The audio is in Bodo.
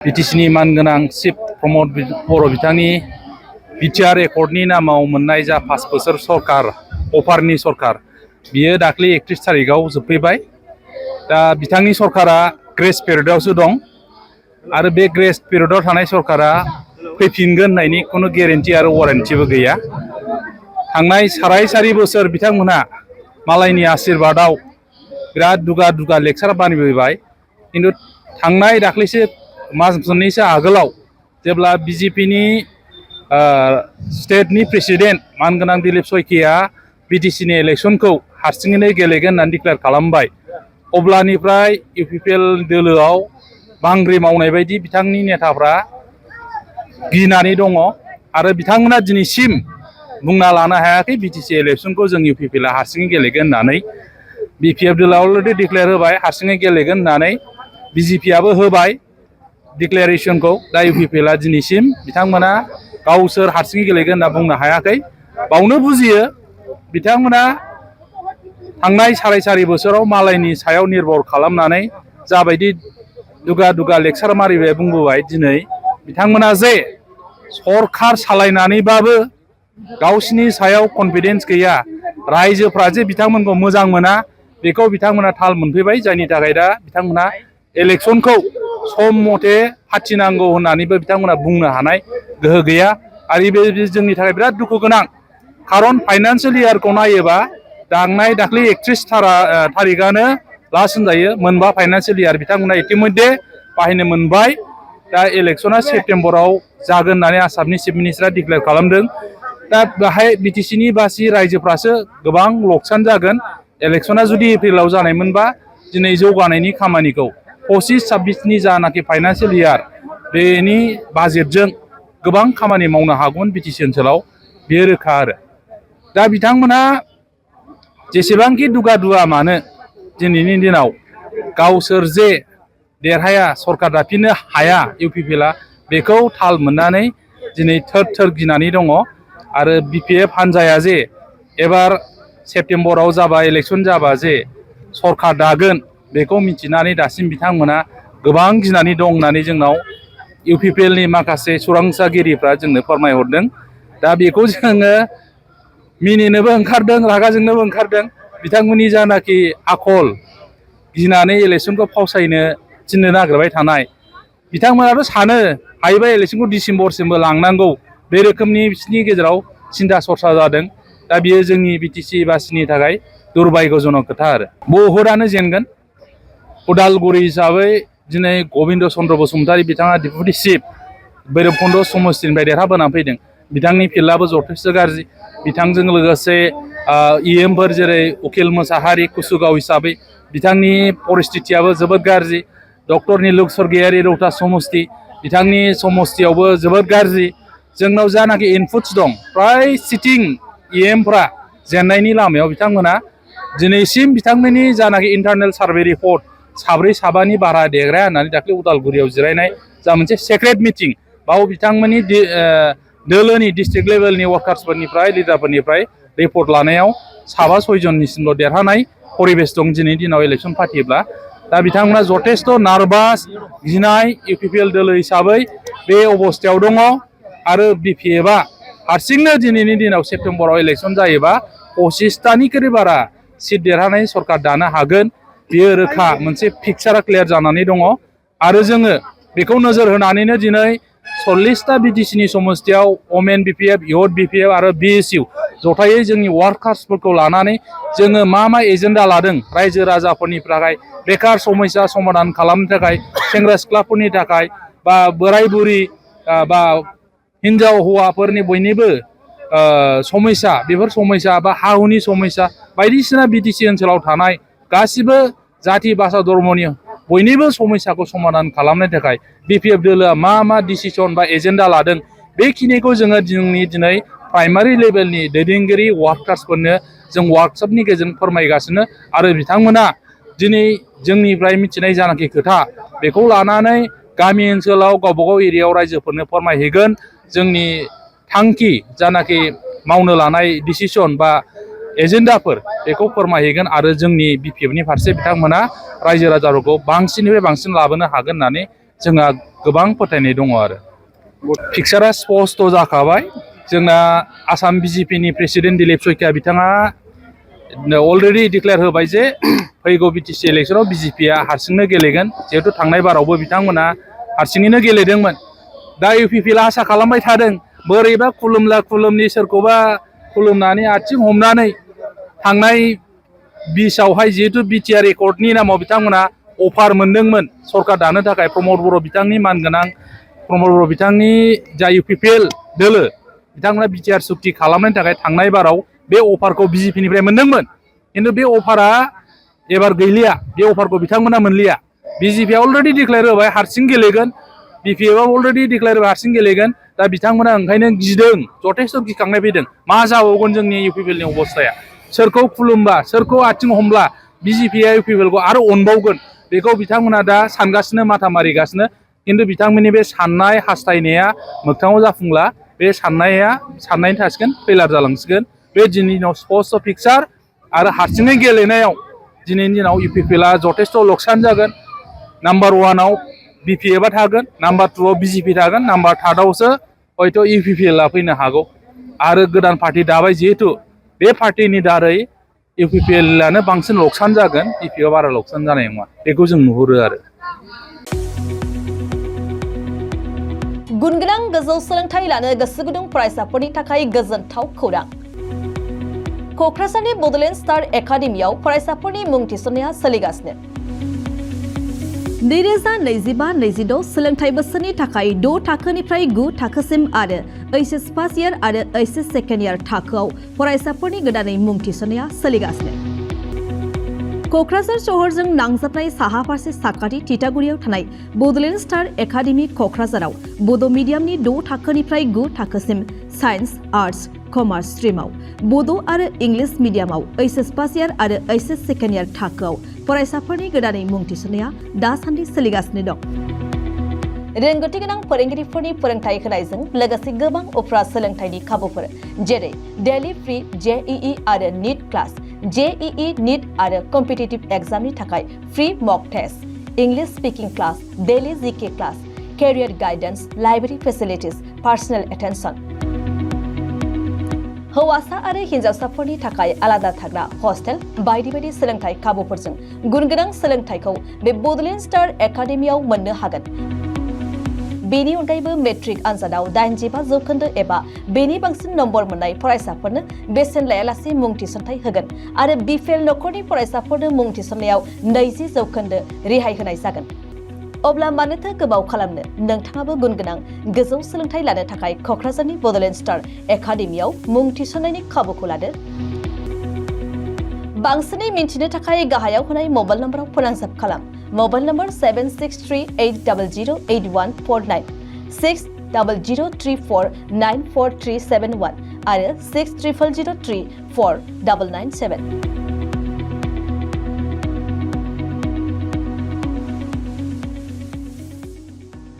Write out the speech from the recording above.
बिटिसिनि मानगोनां चिफ प्रमद बर' बिथांनि बिटिआर एकर्डनि नामाव मोननाय जा 5 बोसोर सरकार अफारनि सरकार बियो दाख्लै 31 थारिखआव जोबफैबाय। दा बिथांनि सरकारा ग्रेस पिरियडआवसो दं आरो बे ग्रेस पिरियडआव थानाय सरकारा फैफिनगोन होननायनि खुनु गेरेन्टि आरो वारेन्टिबो गैया। थांनाय साराय बोसोर बिथांमोनहा मालायनि आशीर्बादाव बिराद दुगा दुगा लेक्सार बानायबोबाय, किन्तु थांनाय दाख्लैसो मास मोननैसो आगोलाव जेब्ला बिजेपिनि स्टेटनि प्रेसिडेन्ट मानगोनां दिलीप शइकिया बिटिसिनि इलेक्सनखौ हारसिङैनो गेलेगोन होननानै डिक्लेयार खालामबाय, अब्लानिफ्राय इउपिपिएल दोलोआव बांग्रि मावनाय बायदि बिथांनि नेताफ्रा गिनानै दङ आरो बिथांमोना दिनैसिम बुंना लानो हायाखै बिटिसि इलेक्सनखौ जों इउपिपिएलआ हारसिङै गेलेगोन होननानै। बिपिएफ दोलोआ अलरेडि डिक्लेयार होबाय हारसिङै गेलेगोन होननानै, बिजेपिआबो होबाय डिक्लेरेसनखौ। दा इउपिपिएलआ दिनैसिम बिथांमोना गावसोर हारसिङै गेलेगोन होनना बुंनो हायाखै। बावनो बुजियो बिथांमोना थांनाय साराय बोसोराव मालायनि सायाव निर्भर खालामनानै जाबायदि दुगा दुगा लेक्सार मारिबाय बुंबोबाय, दिनै बिथांमोना जे सरकार सालायनानैबाबो गावसिनि सायाव कनफिडेन्स गैया, रायजोफ्रा जे बिथांमोनखौ मोजां मोना बेखौ बिथांमोना थाल मोनफैबाय, जायनि थाखाय दा बिथांमोना इलेक्सनखौ सम मथे फाथिनांगौ होननानैबो बिथांमोना बुंनो हानाय गोहो गैया। आरो बे जोंनि थाखाय बिराद दुखु गोनां, खारन फाइनान्सियेल इयारखौ नायोबा दाख्लै 31 थारिखआनो लास्ट होनजायो। मोनबा फाइनान्सियेल इयार बिथांमोना इतिमध्ये बाहायनो मोनबाय। दा इलेक्सना सेप्तेम्बराव जागोन होननानै आसामनि चिफ मिनिस्टारा डिक्लेयार खालामदों। दा बेहाय बिटिसिनि बासि रायजोफ्रासो गोबां लकसान जागोन। इलेक्सना जुदि एप्रिलाव जानायमोनबा दिनै जौगानायनि खामानिखौ 25-26नि जानाखि फाइनान्सियेल इयार बेनि बाजेटजों गोबां खामानि मावनो हागौमोन बिटिसि ओनसोलाव, बेयो रोखा आरो। दा बिथांमोनहा जेसेबांखि दुगा दुगा मानो दिनैनि दिनाव गावसोर जे देरहाया, सरकार दाफिननो हाया इउपिपिएलआ, बेखौ थाल मोननानै दिनै थोर गिनानै दङ। आरो बिपिएफ हान्जाया जे एबार सेप्तेम्बराव जाबा इलेक्सन जाबा जे सरकार दागोन बेखौ मिथिनानै दासिम बिथांमोना गोबां गिनानै दं होननानै जोंनाव इउपिपिएलनि माखासे सोरांसागिरिफ्रा जोंनो फोरमायहरदों। दा बेखौ जोङो मिनिनोबो ओंखारदों, रागा जोंनोबो ओंखारदों। बिथांमोननि जानाखि आखल, गिनानै इलेक्सनखौ फावसायनो थिननो नागिरबाय थानाय, बिथांमोनाथ' सानो हायोबा इलेक्सनखौ डिसेम्बरसिमबो लांनांगौ, बे रोखोमनि बिसोरनि गेजेराव सिन्था सरसा जादों। दा बियो जोंनि बिटिसि बासिनि थाखाय दुर्भाग्यजनक खोथा आरो। बहुदआनो जेनगोन। उदालगुरि हिसाबै दिनै गबिन्द चन्द्र बसुमतारी बिथाङा डिपुटि चिफ भैरबकुन्द समस्तिनिफ्राय देरहाबोनानै फैदों। बिथांनि फिल्डआबो जथेस्थ गाज्रि। बिथांजों लोगोसे इएमफोर जेरै उकिल मोसाहारि कुसुगाव हिसाबै बिथांनि परिस्थितियाबो जोबोद गाज्रि। डक्टर निलुग स्वर्गियारि रौता समस्ति, बिथांनि समस्तियावबो जोबोद गाज्रि। जोंनाव जानाखि इनपुट्स दं, फ्राय सिटिं इएमफ्रा जेननायनि लामायाव बिथांमोना दिनैसिम बिथांमोननि जानाखि इन्टारनेल सार्भे रिपर्ट 4-5नि बारा देग्राया होननानै दाख्लै उदालगुरियाव जिरायनाय जा मोनसे सेक्रेट मिटिं, बाव बिथांमोननि दोलोनि डिस्ट्रिक्ट लेभेलनि वार्कार्सफोरनिफ्राय लिडारफोरनिफ्राय रिपर्ट लानायाव 7-6 जननिसिमल' देरहानाय परिबेस दं दिनैनि दिनाव इलेक्सन फाथियोब्ला। दा बिथांमोना जथेस्थ नार्भास, गिनाय इउपिपिएल दोलो हिसाबै बे अबस्थायाव दङ। आरो बिपिएफआ हारसिंनो दिनैनि दिनाव सेप्तेम्बराव इलेक्सन जायोबा 25तानिख्रुइ बारा सिट देरहानाय सरकार दानो हागोन, बेयो रोखा मोनसे पिक्सारा क्लियार जानानै दङ। आरो जोङो बेखौ नोजोर होनानैनो दिनै 40ता बिटिसिनि समस्तियाव अमेन बिपिएफ, इउथ बिपिएफ आरो बिएसइउ जथायै जोंनि वार्कार्सफोरखौ लानानै जोङो मा एजेन्डा लादों रायजो राजाफोरनि थाखाय, बेकार समस्या समाधान खालामनो थाखाय, सेंग्रा सिख्लाफोरनि थाखाय, बा बोराय बुरि बा हिन्जाव हौवाफोरनि बयनिबो समस्या, बेफोर समस्या बा हा हुनि समस्या बायदिसिना बिटिसि ओनसोलाव थानाय गासिबो जाति भाषा धर्मनि बयनिबो समस्याखौ समाधान खालामनो थाखाय बिपिएफ दोलोआ मा डिसिसन बा एजेन्डा लादों, बेखिनिखौ जोङो दिनै प्राइमारि लेभेलनि दैदेनगिरि वार्कार्सफोरनो जों वार्कशपनि गेजेरजों फोरमायगासिनो। आरो बिथांमोना दिनै जोंनिफ्राय मिथिनाय जानाखि खोथा बेखौ लानानै गामि ओनसोलाव गावबागाव एरियायाव रायजोफोरनो फोरमायहैगोन। जोंनि थांखि जानाखि मावनो लानाय डिसिसन बा एजेन्डाफोर बेखौ फोरमायहैगोन। आरो जोंनि बिपिएफनि फारसे बिथांमोना रायजो राजाफोरखौ बांसिननिफ्राय बांसिन लाबोनो हागोन होननानै जोंहा गोबां फोथायनाय दङ आरो फिक्सारा स्पस्ट जाखाबाय जोंना आसाम बिजेपिनि प्रेसिडेन्ट दिलीप शइकिया बिथाङा अलरेडि डिक्लेयार होबाय जे फैगौ बिटिसि इलेक्सनाव बिजेपिया हारसिंनो गेलेगोन जिहेतु थांनाय बारावबो बिथांमोना हारसिङैनो गेलेदोंमोन दा इउपिपिएलआ आसा खालामबाय थादों बोरैबा खुलुमला खुलुमनि सोरखौबा खुलुमनानै आथिं हमनानै थांनाय 20आवहाय जिहेतु बिटिआर एकर्डनि नामाव बिथांमोना अफार मोनदोंमोन सरकार दानो थाखाय प्रमद बर' बिथांनि मानगोनां प्रमद बर' बिथांनि जा इउपिपिएल दोलो बिथांमोना बिटिआर सुक्ति खालामनायनि थाखाय थांनाय बाराव बे अफारखौ बिजेपिनिफ्राय मोनदोंमोन खिन्थु बे अफारा एबार गैलिया बे अफारखौ बिथांमोना मोनलिया बिजेपिआ अलरेडि डिक्लेयार होबाय हारसिं गेलेगोन बिपिएफआ अलरेडि डिक्लेयार होबाय हारसिं गेलेगोन दा बिथांमोना ओंखायनो गिदों जथेस्थ' गिखांनाय फैदों मा जाबावगोन जोंनि इउपिपिएलनि अबस्थाया सोरखौ खुलुमबा सोरखौ आथिं हमब्ला बिजेपिआ इउपिपिएलखौ आरो अनबावगोन बेखौ बिथांमोना दा सानगासिनो माथा मारिगासिनो खिन्थु बिथांमोननि बे साननाय हास्थायनाया मोगथाङाव जाफुंला बे साननायनि थासिगोन फेलार जालांसिगोन बे दिनैनाव स्पस्ट फिक्सार आरो हारसिङै गेलेनायाव दिनैनि दिनाव इउपिपिएलआ जथेस्थ' लकसान जागोन नाम्बार 1आव बिपिएफआ थागोन नाम्बार 2आव बिजेपि थागोन नाम्बार 3आवसो हयथ' इउपिपिएलआ फैनो हागौ आरो गोदान पार्टि दाबाय जिहेतु बे पार्टिनि दारै इउपिपिएलआनो बांसिन लकसान जागोन बिपिएफआ बारा लकसान जानाय नङा बेखौ जों नुहुरो आरो गुनगोनां गोजौ सोलोंथाइ लानो गोसो गुदुं फरायसाफोरनि थाखाय गोजोनथाव खौरां क'क्राझारनि बड'लेण्ड स्टार एकाडेमियाव फरायसाफोरनि मुं थिसननाया सोलिगासिनो 2025-26 सोलोंथाइ बोसोरनि थाखाय 6 थाखोनिफ्राय 9 थाखोसिम आरो एचएस फार्स्ट इयार आरो एचएस सेकेन्ड इयार थाखोआव फरायसाफोरनि गोदानै मुं थिसननाया सोलिगासिनो क'क्राझार सहरजों नांजाबनाय साहा फारसे साखाथि तितागुरियाव थानाय बड'लेण्ड स्टार एकाडेमि क'क्राझाराव बड' मिडियामनि 6 थाखोनिफ्राय 9 थाखोसिम साइन्स आर्ट्स कमार्स स्ट्रिमाव बड' आरो इंलिश मिडियामाव एचएस फार्स्ट इयार आरो एचएस सेकेन्ड इयार थाखोआव फरायसाफोरनि गोदानै मुं थिसननाया दासान्दि सोलिगासिनो दं रोंगौथि गोनां फोरोंगिरिफोरनि फोरोंथाय होनायजों लोगोसे गोबां उफ्रा सोलोंथाइनि खाबुफोर जेरै डेली फ्री जेईई आरो नीट क्लास जेईई नीट आरो कम्पिटिटिभ एग्जामनि थाखाय free mock test English speaking class daily GK class career guidance library facilities personal attention हौवासा आरो हिन्जावसाफोरनि थाखाय आलादा थाग्रा हस्टेल बायदि बायदि सोलोंथाइ खाबुफोरजों गुनगोनां सोलोंथाइखौ बे बड'लेण्ड स्टार एकाडेमियाव मोननो हागोन बेनि अनगायैबो मेट्रिक आनजादाव 85% एबा बेनि बांसिन नम्बर मोननाय फरायसाफोरनो बेसेन लायालासे मुं थिसनथाइ होगोन आरो बिपिएल नखरनि फरायसाफोरनो मुं थिसननायाव 20% रेहाय होनाय जागोन अब्ला मानोथो गोबाव खालामनो नोंथाङाबो गुनगोनां गोजौ सोलोंथाइ लानो थाखाय क'क्राझारनि बड'लेण्ड स्टार एकाडेमियाव मुं थिसननायनि खाबुखौ लादो बांसिनै मिन्थिनो थाखाय गाहायाव होनाय मबाइल नम्बराव फोनांजाब खालाम मबाइल नम्बर 7638008149 6003494371 आरो 6000034997